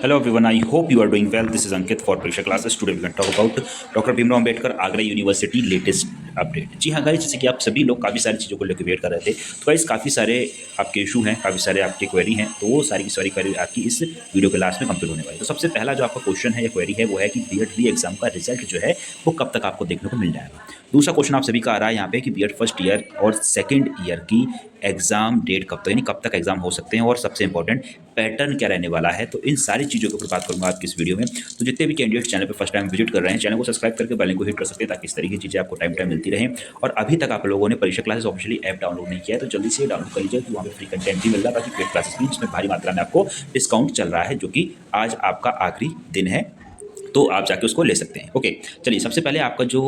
Hello everyone, I hope you are doing well. This is Ankit for Pariksha Classes. Today we can talk about doctor Bhimrao Ambedkar Agra university latest update. जी हाँ guys, जैसे कि आप सभी लोग काफ़ी सारी चीज़ों को लेकर वेट कर रहे थे, तो गाइस काफ़ी सारे आपके इशू हैं, काफ़ी सारे आपके क्वेरी हैं, तो वो सारी की सारी क्वेरी आपकी इस वीडियो के लास्ट में कंप्लीट होने वाली है। तो सबसे पहला जो आपका क्वेश्चन है या क्वेरी है वो है कि बीएड री एग्जाम का रिजल्ट जो है वो कब तक आपको देखने को मिल जाएगा। दूसरा क्वेश्चन आप सभी का आ रहा है यहाँ पे कि बीएड फर्स्ट ईयर और सेकंड ईयर की एग्जाम डेट कब तक, यानी कब तक एग्जाम हो सकते हैं, और सबसे इंपॉर्टेंट पैटर्न क्या रहने वाला है। तो इन सारी चीज़ों के ऊपर बात करूंगा आपकी इस वीडियो में। तो जितने भी कैंडिडेट चैनल पे फर्स्ट टाइम विजिट कर रहे हैं, चैनल को सब्सक्राइब करके बेल को हिट कर सकते हैं ताकि इस तरीके की चीज़ें आपको टाइम टाइम मिलती रहें। और अभी तक आप लोगों ने परीक्षा क्लासेस ऑफिशियली ऐप डाउनलोड नहीं किया है तो जल्दी से डाउनलोड कर लीजिए, वहाँ पे फ्री कंटेंट भी मिल रहा है, बाकी पेड क्लासेस भी जिसमें भारी मात्रा में आपको डिस्काउंट चल रहा है, जो कि आज आपका आखिरी दिन है, तो आप जाके उसको ले सकते हैं। ओके, चलिए सबसे पहले आपका जो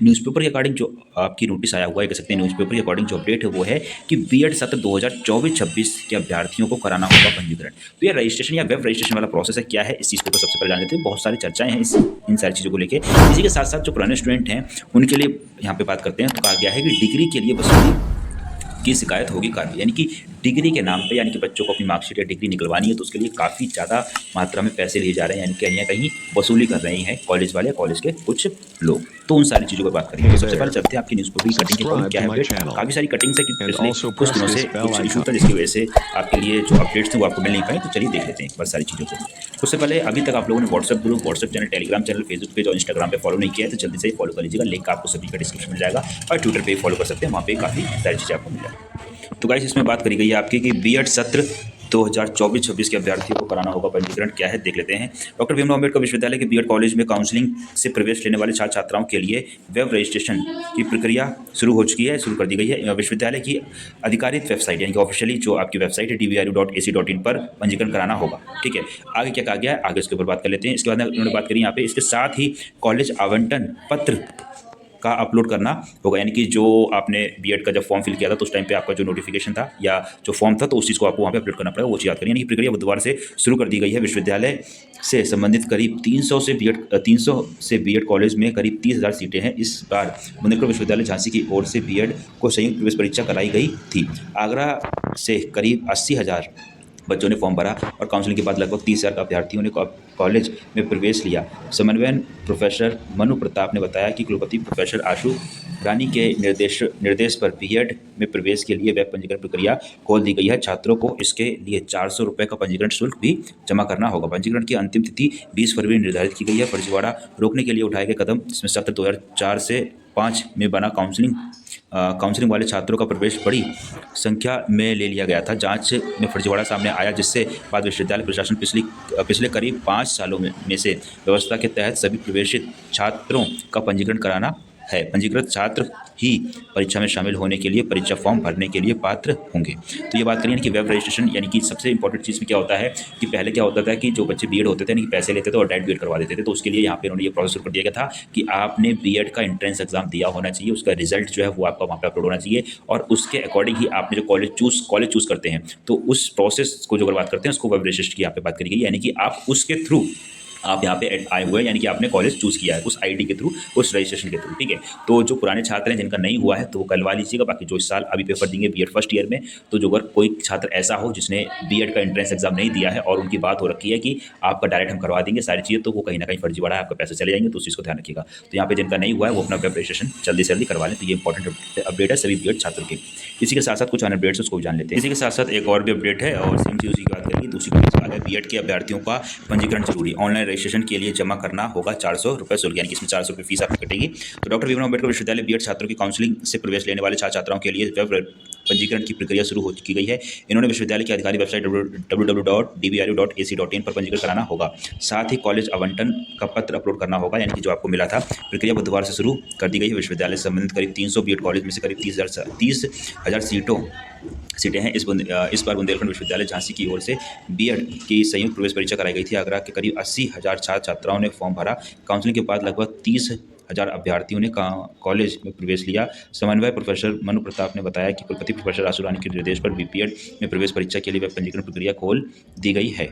न्यूज़पेपर के अकॉर्डिंग जो आपकी नोटिस आया हुआ है, कह सकते हैं न्यूज़पेपर के अकॉर्डिंग जो अपडेट है वो है कि बीएड सत्र 2024-26 के अभ्यर्थियों को कराना होगा पंजीकरण। तो ये रजिस्ट्रेशन या वेब रजिस्ट्रेशन वाला प्रोसेस है, क्या है इस चीज़ को तो सबसे पहले जान लेते हैं। बहुत सारी चर्चाएं हैं इन सारी चीज़ों को लेकर। इसी के साथ साथ जो पुराने स्टूडेंट हैं उनके लिए यहाँ पे बात करते हैं। तो कहा गया है कि डिग्री के लिए वसूली की शिकायत होगी कार्रवाई, यानी कि डिग्री के नाम पे, यानी कि बच्चों को अपनी मार्कशीट या डिग्री निकलवानी है तो उसके लिए काफ़ी ज़्यादा मात्रा में पैसे लिए जा रहे हैं, यानी कहीं ना कहीं वसूली कर रहे हैं कॉलेज वाले, कॉलेज के कुछ लोग। तो उन सारी चीज़ों पर बात करेंगे। तो सबसे पहले चलते हैं आपकी न्यूज़पेपर की कटिंग के अकॉर्डिंग क्या है अपडेट। काफ़ी सारी कटिंग्स है कि पिछले कुछ दिनों से कुछ इशू था जिसकी वजह से आपके लिए जो अपडेट्स थे वो आपको मिल नहीं पाए। तो चलिए देख लेते हैं एक बार सारी चीज़ों को। उससे पहले अभी तक आप लोगों ने WhatsApp group, WhatsApp channel, Telegram channel, Facebook page और इंस्टाग्राम पे फॉलो नहीं किया है तो जल्दी से फॉलो कर लीजिएगा। लिंक आपको सभी का डिस्क्रिप्शन में जाएगा, और ट्विटर पे फॉलो कर सकते हैं, वहाँ पे काफ़ी सारी चीज़ें आपको मिल जाएगी। तो गाइस इसमें बात करी गई है आपकी कि बीएड सत्र 2024-26 के अभ्यर्थियों को कराना होगा पंजीकरण। क्या है देख लेते हैं। डॉक्टर भीमराव अंबेडकर विश्वविद्यालय के बीएड कॉलेज में काउंसलिंग से प्रवेश लेने वाले छात्र छात्राओं के लिए वेब रजिस्ट्रेशन की प्रक्रिया शुरू कर दी गई है। विश्वविद्यालय की आधिकारिक वेबसाइट, यानी कि ऑफिशियली जो आपकी वेबसाइट है dbru.ac.in पर पंजीकरण कराना होगा। ठीक है, आगे क्या कहा गया है आगे उसके ऊपर बात कर लेते हैं। इसके बाद उन्होंने बात करी यहाँ पे, इसके साथ ही कॉलेज आवंटन पत्र का अपलोड करना होगा, यानी कि जो आपने बीएड का जब फॉर्म फिल किया था तो उस टाइम पे आपका जो नोटिफिकेशन था या जो फॉर्म था तो उस चीज़ को आपको वहाँ पे अपलोड करना पड़ेगा, वो चीज़ याद करिए। यानी कि प्रक्रिया बुधवार से शुरू कर दी गई है। विश्वविद्यालय से संबंधित करीब 300 से बीएड कॉलेज में करीब 30,000 सीटें हैं। इस बार बुंदेलखंड विश्वविद्यालय झांसी की ओर से बीएड को संयुक्त प्रवेश परीक्षा कराई गई थी। आगरा से करीब 80,000 बच्चों ने फॉर्म भरा और काउंसलिंग के बाद लगभग 30,000 अभ्यर्थियों ने कॉलेज में प्रवेश लिया। समन्वयन प्रोफेसर मनु प्रताप ने बताया कि कुलपति प्रोफेसर आशु रानी के निर्देश पर बीएड में प्रवेश के लिए वेब पंजीकरण प्रक्रिया खोल दी गई है। छात्रों को इसके लिए 400 रुपये का पंजीकरण शुल्क भी जमा करना होगा। पंजीकरण की अंतिम तिथि 20 फरवरी निर्धारित की गई है। फर्जीवाड़ा रोकने के लिए उठाए गए कदम, इसमें सत्र 2004 से 5 में बना काउंसलिंग वाले छात्रों का प्रवेश बड़ी संख्या में ले लिया गया था। जांच में फर्जीवाड़ा सामने आया, जिससे बाद विश्वविद्यालय प्रशासन पिछले करीब 5 सालों में से व्यवस्था के तहत सभी प्रवेशित छात्रों का पंजीकरण कराना है। पंजीकृत छात्र ही परीक्षा में शामिल होने के लिए, परीक्षा फॉर्म भरने के लिए पात्र होंगे। तो ये बात करिए कि वेब रजिस्ट्रेशन, यानी कि सबसे इंपॉर्टेंट चीज़ में क्या होता है कि पहले क्या होता था कि जो बच्चे बीएड होते थे यानी कि पैसे लेते थे और डायरेक्ट बीएड करवा देते थे, तो उसके लिए यहाँ पे उन्होंने ये प्रोसेस शुरू कर दिया गया था कि आपने बीएड का एंट्रेंस एग्जाम दिया होना चाहिए, उसका रिजल्ट जो है वो आपका वहाँ पे अपलोड होना चाहिए, और उसके अकॉर्डिंग ही आपने जो कॉलेज चूज़ करते हैं तो उस प्रोसेस को जो अगर बात करते हैं उसको वेब रजिस्ट्रेशन की यहाँ पे बात करी गई, यानी कि आप उसके थ्रू आप यहाँ पे आए हुए हैं, यानी कि आपने कॉलेज चूज़ किया है उस आईडी के थ्रू, उस रजिस्ट्रेशन के थ्रू। ठीक है, तो जो पुराने छात्र हैं जिनका नहीं हुआ है तो वो करवा लीजिएगा। बाकी जो इस साल अभी पेपर देंगे बीएड फर्स्ट ईयर में, तो जो अगर कोई छात्र ऐसा हो जिसने बीएड का एंट्रेंस एग्जाम नहीं दिया है और उनकी बात हो रखी है कि आपका डायरेक्ट हम करवा देंगे सारी चीज़ें, तो वो कहीं ना कहीं फर्जीवाड़ा है, आपका पैसे चले जाएंगे, तो उस चीज़ को ध्यान रखिएगा। तो यहाँ पे जिनका नहीं हुआ है वो अपना वेब रजिस्ट्रेशन जल्दी से जल्दी करवा लें। तो ये इंपॉर्टेंट अपडेट है सभी बीएड छात्रों के। इसी के साथ साथ कुछ अन्य अपडेट्स उसको भी जान लेते हैं। इसी के साथ साथ एक और भी अपडेट है और सेम चीज़ की बात करेंगे। दूसरी बात है बीएड के अभ्यर्थियों का पंजीकरण जरूरी, ऑनलाइन रजिस्ट्रेशन के लिए जमा करना होगा 400 रुपये शुल्क, यानी कि इसमें 400 रुपये फीस आपकी कटेगी। तो डॉक्टर भीमराव अंबेडकर विश्वविद्यालय बीएड छात्रों की काउंसलिंग से प्रवेश लेने वाले छात्र छात्राओं के लिए वेब पंजीकरण की प्रक्रिया शुरू हो चुकी गई है। इन्होंने विश्वविद्यालय की आधिकारिक वेबसाइट www.dbru.ac.in पर पंजीकरण कराना होगा। साथ ही कॉलेज आवंटन का पत्र अपलोड करना होगा, यानी कि जो आपको मिला था। प्रक्रिया बुधवार से शुरू कर दी गई है। विश्वविद्यालय से संबंधित करीब 300 बीएड कॉलेज में से करीब 30,000 सीटें हैं। इस बार बुंदेलखंड विश्वविद्यालय झांसी की ओर से बीएड की संयुक्त प्रवेश परीक्षा कराई गई थी। आगरा के करीब 80,000 छात्र छात्राओं ने फॉर्म भरा। काउंसलिंग के बाद लगभग 30,000 अभ्यर्थियों ने कॉलेज में प्रवेश लिया। समन्वय प्रोफेसर मनु प्रताप ने बताया कि कुलपति प्रोफेसर आशु रानी के निर्देश पर बीपीएड में प्रवेश परीक्षा के लिए वेब पंजीकरण प्रक्रिया खोल दी गई है।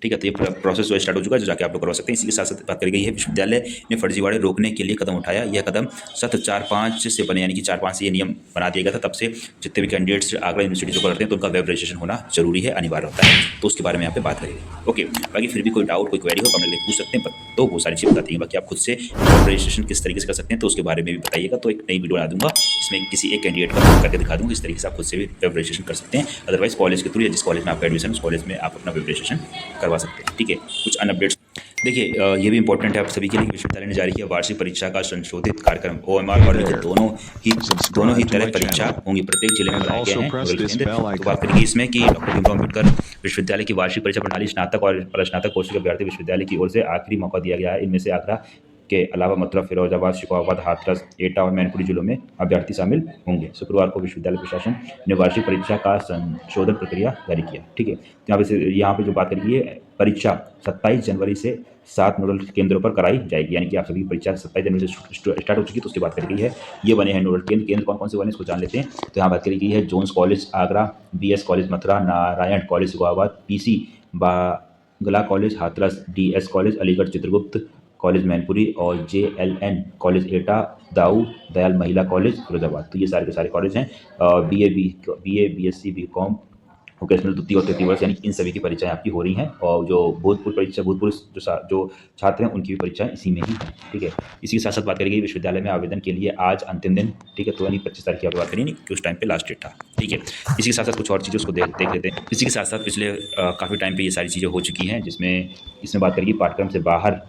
ठीक है, तो ये प्रोसेस जो स्टार्ट हो चुका है, जो जाके आप लोग करवा सकते हैं। इसी के साथ साथ बात करी गई है, विश्वविद्यालय ने फर्जीवाड़े रोकने के लिए कदम उठाया। यह कदम सत्र 4-5 से बने, यानी कि 4-5 से ये नियम बना दिया गया था। तब से जितने भी कैंडिडेट्स आगरा यूनिवर्सिटी को करते हैं तो उनका वेब रजिस्ट्रेशन होना जरूरी है, अनिवार्य होता है। तो उसके बारे में यहाँ पे बात करेंगे। ओके, बाकी फिर भी कोई डाउट, कोई क्वेरी हो तो हमें पूछ सकते हैं, तो वो सारी चीज़ बताती हैं। बाकी आप खुद से वेब रजिस्ट्रेशन किस तरीके से कर सकते हैं तो उसके बारे में भी बताइएगा। तो एक नई वीडियो बना दूंगा, इसमें किसी एक कैंडिडेट का करके दिखा दूंगा, इस तरीके से आप खुद से भी वेब रजिस्ट्रेशन कर सकते हैं। अदरवाइज कॉलेज के थ्रू या जिस कॉलेज में आपका एडमिशन उस कॉलेज में आप अपना वेब रजिस्ट्रेशन करवा सकते हैं। ठीक है, कुछ अन अपडेट्स देखिए, ये भी इंपॉर्टेंट है आप सभी के लिए। विश्वविद्यालय ने जारी किया वार्षिक परीक्षा का संशोधित कार्यक्रम। OMR और लिखित दोनों ही तरह परीक्षा होंगी, प्रत्येक जिले में बनाए गए हैं नोडल केंद्र। तो बात करेंगे इसमें कि डॉक्टर भीमराव अम्बेडकर विश्वविद्यालय की वार्षिक परीक्षा प्रणाली स्नातक और स्नातक कोर्स के अभ्यर्थी विश्वविद्यालय की ओर से आखिरी मौका दिया गया है। इनमें से आगरा के अलावा मथुरा, फिरोजाबाद, शेखोराबाद, हाथरस, एटा और मैनपुरी जिलों में अभ्यर्थी शामिल होंगे। शुक्रवार को विश्वविद्यालय प्रशासन ने वार्षिक परीक्षा का संशोधन प्रक्रिया जारी किया। ठीक है, तो यहाँ पे जो बात करेंगे, परीक्षा 27 जनवरी से 7 नोडल केंद्रों पर कराई जाएगी। यानी कि आप सभी परीक्षा 27 जनवरी से स्टार्ट हो चुकी है। तो उसकी बात करी गई है, ये बने हैं नोडल केंद्र कौन कौन से बने इसको जान लेते हैं। तो यहाँ बात करी गई है, Johns college Agra, BS college Mathura, Narayan college Shikohabad, PC Bagla college Hathras, DS college Aligarh Chitragupta college Mainpuri और JLN कॉलेज एटा, दाऊ दयाल महिला कॉलेज फिरोजाबाद। तो ये सारे के सारे कॉलेज हैं। BA BSc BCom वोकेशनल द्वितीय और तृतीय वर्ष, यानी इन सभी की परीक्षाएं आपकी हो रही हैं। और जो भूतपूर्व जो छात्र हैं उनकी भी परीक्षाएं इसी में ही हैं। ठीक है, इसी के साथ साथ बात करेंगे विश्वविद्यालय में आवेदन के लिए आज अंतिम दिन। ठीक है, तो यानी 25 तारीख की आप बात करेंगे कि उस टाइम पे लास्ट डेट था। ठीक है, इसी के साथ साथ कुछ और चीज़ों को देख लेते हैं। इसी के साथ साथ पिछले काफ़ी टाइम पे ये सारी चीज़ें हो चुकी हैं, इसमें बात करेंगे पाठ्यक्रम से बाहर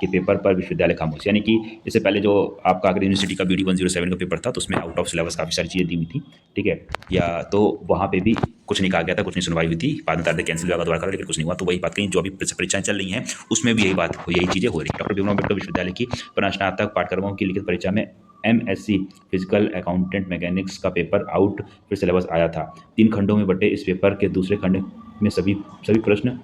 के पेपर पर विश्वविद्यालय खामोश। यानी कि इससे पहले जो आपका आगरा यूनिवर्सिटी का BD 107 का पेपर था, तो उसमें आउट ऑफ सिलेबस काफ़ी सारी चीज़ें दी हुई थी। ठीक है, या तो वहाँ पे भी कुछ नहीं कहा गया था, कुछ नहीं सुनवाई हुई थी, बाद में तारीख कैंसिल हुआ दोबारा करा, लेकिन कुछ नहीं हुआ। तो वही बात कहीं जो अभी परीक्षाएं चल रही हैं उसमें भी यही चीज़ें हो रही हैं। डॉक्टर भीमराव अम्बेडकर विश्वविद्यालय की स्नातक पाठ्यक्रमों की लिखित परीक्षा में MSc फिजिकल अकाउंटेंट मैकेनिक्स का पेपर आउट फिर सिलेबस आया था। 3 खंडों में बटे इस पेपर के दूसरे खंड में सभी प्रश्न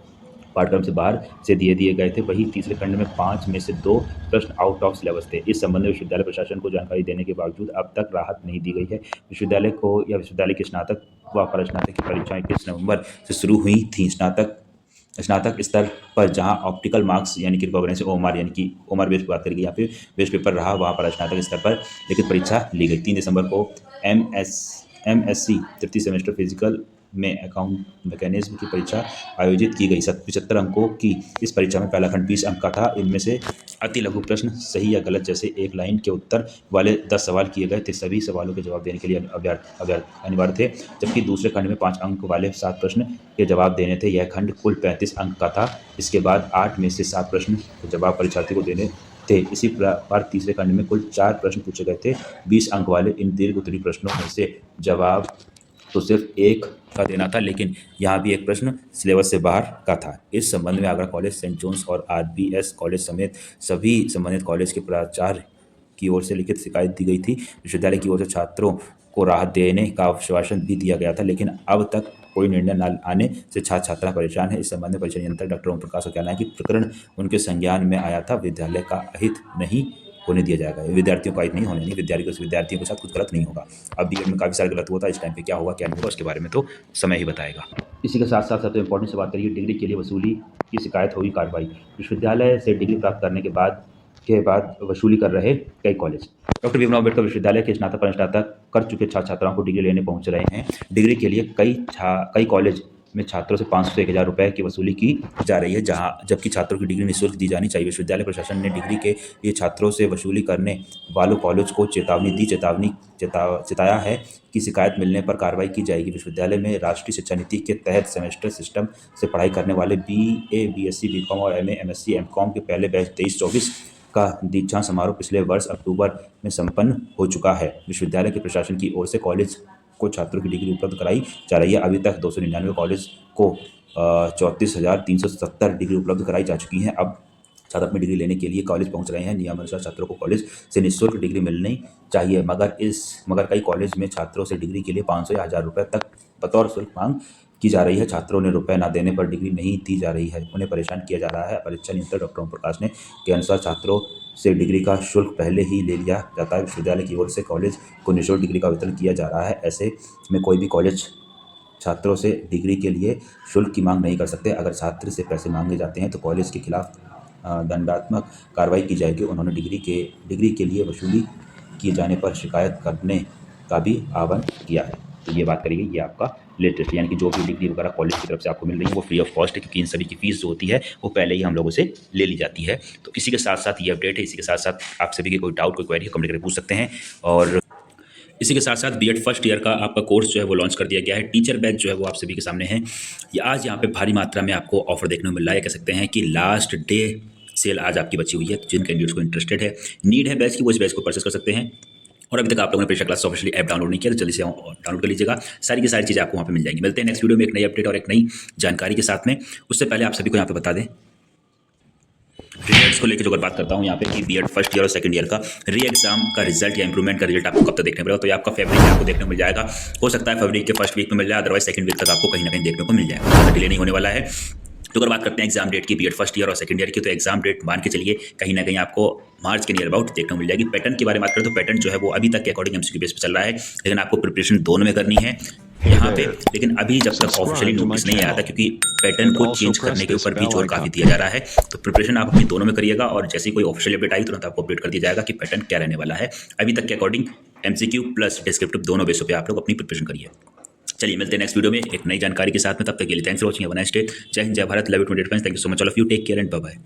पाठ्यक्रम से बाहर से दिए गए थे। वहीं तीसरे खंड में 5 में से 2 प्रश्न आउट ऑफ सिलेबस थे। इस संबंध में विश्वविद्यालय प्रशासन को जानकारी देने के बावजूद अब तक राहत नहीं दी गई है। विश्वविद्यालय को या विश्वविद्यालय के स्नातक व परास्नातक की परीक्षाएं 21 नवंबर से शुरू हुई थी। स्नातक स्तर पर जहां ऑप्टिकल मार्क्स यानी कि रिकॉग्निशन से OMR यानी कि OMR बेस्ड बात करेगी, यहाँ पे बेस्ट पेपर रहा, वहाँ पर स्नातक स्तर पर लिखित परीक्षा ली गई। 3 दिसंबर को MSc तृतीय सेमेस्टर फिजिकल में अकाउंट मैकेनिज्म की परीक्षा आयोजित की गई। 75 अंकों की इस परीक्षा में पहला खंड 20 अंक का था। इनमें से अति लघु प्रश्न सही या गलत जैसे एक लाइन के उत्तर वाले 10 सवाल किए गए थे। सभी सवालों के जवाब देने के लिए अनिवार्य थे, जबकि दूसरे खंड में 5 अंक वाले 7 प्रश्न के जवाब देने थे। यह खंड कुल 35 अंक का था। इसके बाद 8 में से 7 प्रश्न के जवाब परीक्षार्थी को देने थे। इसी प्रकार तीसरे खंड में कुल 4 प्रश्न पूछे गए थे 20 अंक वाले। इन दीर्घ उत्तरीय प्रश्नों में से जवाब तो सिर्फ एक का देना था, लेकिन यहाँ भी एक प्रश्न सिलेबस से बाहर का था। इस संबंध में आगरा कॉलेज, सेंट जोन्स और RBS कॉलेज समेत सभी संबंधित कॉलेज के प्राचार्य की ओर से लिखित शिकायत दी गई थी। विश्वविद्यालय की ओर से छात्रों को राहत देने का आश्वासन भी दिया गया था, लेकिन अब तक कोई निर्णय न आने से छात्र छात्रा परेशान है। इस संबंध में परीक्षा नियंत्रक डॉक्टर ओम प्रकाश का कहना है कि प्रकरण उनके संज्ञान में आया था। विद्यालय का अहित नहीं होने दिया जाएगा, विद्यार्थियों का अहित नहीं होने, नहीं विद्यार्थियों के साथ कुछ गलत नहीं होगा। अब BEड में काफ़ी सारे गलत हुआ था, इस टाइम पे क्या होगा क्या नहीं होगा उसके बारे में तो समय ही बताएगा। इसी के साथ साथ सबसे इंपॉर्टेंट से बात करिए, डिग्री के लिए वसूली की शिकायत होगी कार्रवाई। विश्वविद्यालय से डिग्री प्राप्त करने के बाद वसूली कर रहे कई कॉलेज। डॉक्टर भीमराव अम्बेडकर विश्वविद्यालय के स्नातक और स्नातक कर चुके छात्र छात्राओं को डिग्री लेने पहुंच रहे हैं। डिग्री के लिए कई कॉलेज में छात्रों से 500 से 1000 रुपये की वसूली की जा रही है, जबकि छात्रों की डिग्री निःशुल्क दी जानी चाहिए। विश्वविद्यालय प्रशासन ने डिग्री के लिए छात्रों से वसूली करने वालों कॉलेज को चेताया है कि शिकायत मिलने पर कार्रवाई की जाएगी। विश्वविद्यालय में राष्ट्रीय शिक्षा नीति के तहत सेमेस्टर सिस्टम से पढ़ाई करने वाले BA BSc BCom और MA MSc MCom के पहले बैच 23-24 का दीक्षांत समारोह पिछले वर्ष अक्टूबर में संपन्न हो चुका है। विश्वविद्यालय के प्रशासन की ओर से कॉलेज को छात्रों की डिग्री उपलब्ध कराई जा रही है। अभी तक 299 कॉलेज को 34,370 डिग्री उपलब्ध कराई जा चुकी हैं। अब छात्र अपनी डिग्री लेने के लिए कॉलेज पहुंच रहे हैं। नियमानुसार छात्रों को कॉलेज से निःशुल्क डिग्री मिलनी चाहिए, मगर कई कॉलेज में छात्रों से डिग्री के लिए 500 या 1000 रुपये तक बतौर शुल्क मांग की जा रही है। छात्रों ने रुपए न देने पर डिग्री नहीं दी जा रही है, उन्हें परेशान किया जा रहा है। परीक्षा नियंत्रक डॉक्टर ओम प्रकाश ने के अनुसार छात्रों से डिग्री का शुल्क पहले ही ले लिया जाता है। विश्वविद्यालय की ओर से कॉलेज को निःशुल्क डिग्री का वितरण किया जा रहा है। ऐसे में कोई भी कॉलेज छात्रों से डिग्री के लिए शुल्क की मांग नहीं कर सकते। अगर छात्र से पैसे मांगे जाते हैं तो कॉलेज के खिलाफ दंडात्मक कार्रवाई की जाएगी। उन्होंने डिग्री के लिए वसूली किए जाने पर शिकायत करने का भी आह्वान किया है। तो ये बात करी गई, ये आपका लेटेस्ट, यानी कि जो भी डिग्री वगैरह कॉलेज की तरफ से आपको मिल रही है वो फ्री ऑफ कॉस्ट है, क्योंकि इन सभी की फीस जो होती है वो पहले ही हम लोगों से ले ली जाती है। तो इसी के साथ साथ ये अपडेट है। इसी के साथ साथ आप सभी के कोई डाउट, कोई क्वेरी कमेंट करके पूछ सकते हैं। और इसी के साथ साथ बीएड फर्स्ट ईयर का आपका कोर्स जो है वो लॉन्च कर दिया गया है। टीचर बैच जो है वो आप सभी के सामने है। ये आज यहाँ पे भारी मात्रा में आपको ऑफर देखने को मिल रहा है। कह सकते हैं कि लास्ट डे सेल आज आपकी बची हुई है। जिन कैंडिडेट्स को इंटरेस्टेड है, नीड है बैच की, वो इस बैच को परचेस कर सकते हैं। और अभी तक आप लोगों ने परीक्षा क्लास ऑफिशियली ऐप डाउनलोड नहीं किया तो जल्दी से डाउनलोड कर लीजिएगा। सारी की सारी चीज़ें आपको वहाँ पे मिल जाएंगी। मिलते हैं नेक्स्ट वीडियो में एक नई अपडेट और एक नई जानकारी के साथ में। उससे पहले आप सभी को यहाँ पे बता दें, रिजल्ट्स को लेकर जो अगर बात करता हूँ यहाँ पे कि बीएड फर्स्ट ईयर और सेकंड ईयर का री एग्जाम का रिजल्ट या इंप्रूवमेंट का रिजल्ट आपको कब तक देखने को मिलेगा, तो ये आपका फरवरी में आपको देखने को मिल जाएगा। हो सकता है फरवरी के फर्स्ट वीक में मिल जाए, अदरवाइज सेकंड वीक तक आपको कहीं ना कहीं देखने को मिल जाएगा। डिले नहीं होने वाला है। तो अगर बात करते हैं एग्जाम डेट की बीएड फर्स्ट ईयर और सेकंड ईयर की, तो एग्जाम डेट मान के चलिए कहीं ना कहीं आपको मार्च के नियर अबाउट देखने को मिल जाएगी। पैटर्न की बारे में बात करें तो पैटर्न जो है वो अभी तक के अकॉर्डिंग एमसीक्यू बेस पे चल रहा है, लेकिन आपको प्रिपरेशन दोनों में करनी है यहाँ पे। लेकिन अभी जब तक ऑफिशियली नोटिस नहीं आया था, क्योंकि पैटर्न को चेंज करने के ऊपर भी जोर काफी दिया जा रहा है, तो प्रिपरेशन आप अपनी दोनों में करिएगा। और जैसे ही कोई ऑफिशियल अपडेट आई तुरंत आपको अपडेट कर दिया जाएगा कि पैटर्न क्या रहने वाला है। अभी तक के अकॉर्डिंग एमसीक्यू प्लस डिस्क्रिप्टिव दोनों बेसों पे आप लोग अपनी प्रिपरेशन करिए। चलिए मिलते हैं नेक्स्ट वीडियो में एक नई जानकारी के साथ में। तब तक के लिए thanks for watching, have a nice day. जय हिंद, जय Bharat, love you 28 friends, thank you so much all of you, take care and bye bye.